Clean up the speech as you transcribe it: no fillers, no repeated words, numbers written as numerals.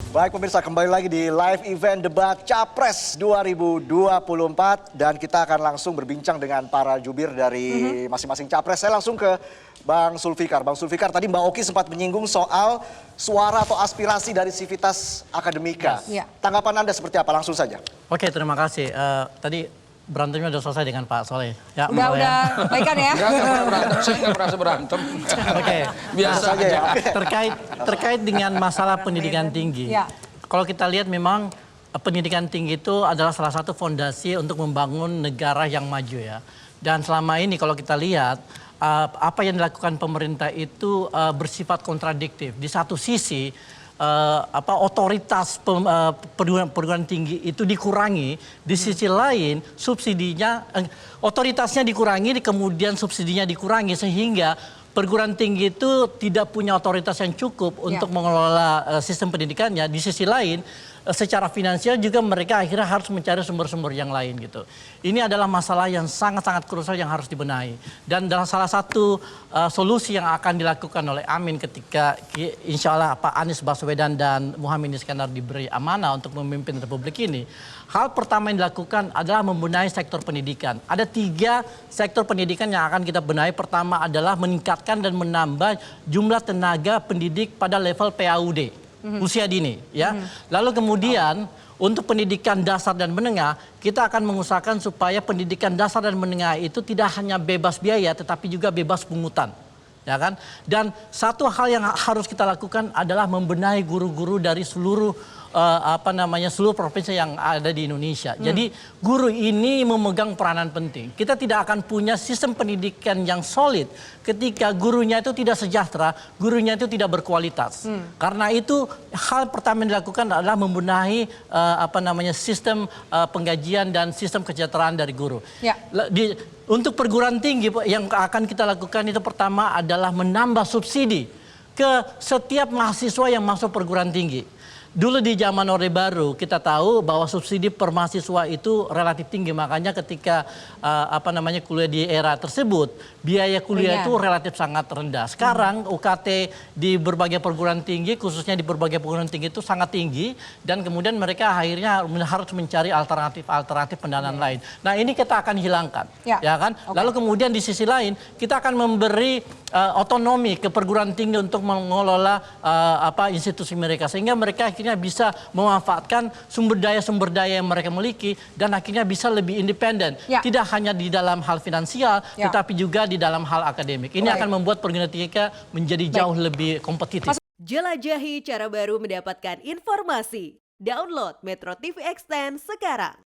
Baik pemirsa, kembali lagi di live event debat Capres 2024 dan kita akan langsung berbincang dengan para jubir dari masing-masing capres. Saya langsung ke Bang Sulfikar. Bang Sulfikar, tadi Mbak Oki sempat menyinggung soal suara atau aspirasi dari Civitas Akademika. Yes. Tanggapan Anda seperti apa? Langsung saja. Oke, terima kasih. Tadi berantemnya udah selesai dengan Pak Soleh. Ya, udah baikan ya. Saya nggak merasa berantem. Oke, Biasa saja aja. ya. terkait dengan masalah pendidikan tinggi. Ya. Kalau kita lihat memang pendidikan tinggi itu adalah salah satu fondasi untuk membangun negara yang maju ya. Dan selama ini kalau kita lihat apa yang dilakukan pemerintah itu bersifat kontradiktif. Di satu sisi otoritas perguruan tinggi itu dikurangi, di sisi lain subsidinya otoritasnya dikurangi, kemudian subsidinya dikurangi sehingga perguruan tinggi itu tidak punya otoritas yang cukup untuk mengelola sistem pendidikannya. Di sisi lain, secara finansial juga mereka akhirnya harus mencari sumber-sumber yang lain gitu. Ini adalah masalah yang sangat-sangat krusial yang harus dibenahi. Dan dalam salah satu solusi yang akan dilakukan oleh Amin ketika insya Allah Pak Anies Baswedan dan Muhaimin Iskandar diberi amanah untuk memimpin Republik ini, hal pertama yang dilakukan adalah membenahi sektor pendidikan. Ada 3 sektor pendidikan yang akan kita benahi. Pertama adalah meningkatkan dan menambah jumlah tenaga pendidik pada level PAUD, usia dini. Ya. Lalu kemudian untuk pendidikan dasar dan menengah, kita akan mengusahakan supaya pendidikan dasar dan menengah itu tidak hanya bebas biaya, tetapi juga bebas pungutan. Ya kan? Dan satu hal yang harus kita lakukan adalah membenahi guru-guru dari seluruh seluruh provinsi yang ada di Indonesia. Jadi guru ini memegang peranan penting. Kita tidak akan punya sistem pendidikan yang solid ketika gurunya itu tidak sejahtera, gurunya itu tidak berkualitas. Karena itu hal pertama yang dilakukan adalah membenahi sistem penggajian dan sistem kesejahteraan dari guru. Ya. Untuk perguruan tinggi yang akan kita lakukan itu pertama adalah menambah subsidi ke setiap mahasiswa yang masuk perguruan tinggi. Dulu di zaman Orde Baru kita tahu bahwa subsidi per mahasiswa itu relatif tinggi, makanya ketika kuliah di era tersebut biaya kuliah itu relatif sangat rendah. Sekarang UKT di berbagai perguruan tinggi, khususnya di berbagai perguruan tinggi itu sangat tinggi dan kemudian mereka akhirnya harus mencari alternatif pendanaan lain. Nah, ini kita akan hilangkan, ya kan? Lalu kemudian di sisi lain kita akan memberi otonomi ke perguruan tinggi untuk mengelola institusi mereka sehingga mereka akhirnya bisa memanfaatkan sumber daya yang mereka miliki dan akhirnya bisa lebih independen. Tidak hanya di dalam hal finansial, tetapi juga di dalam hal akademik. Ini akan membuat perguruan tinggi kita menjadi jauh lebih kompetitif. Jelajahi cara baru mendapatkan informasi. Download Metro TV Extend sekarang.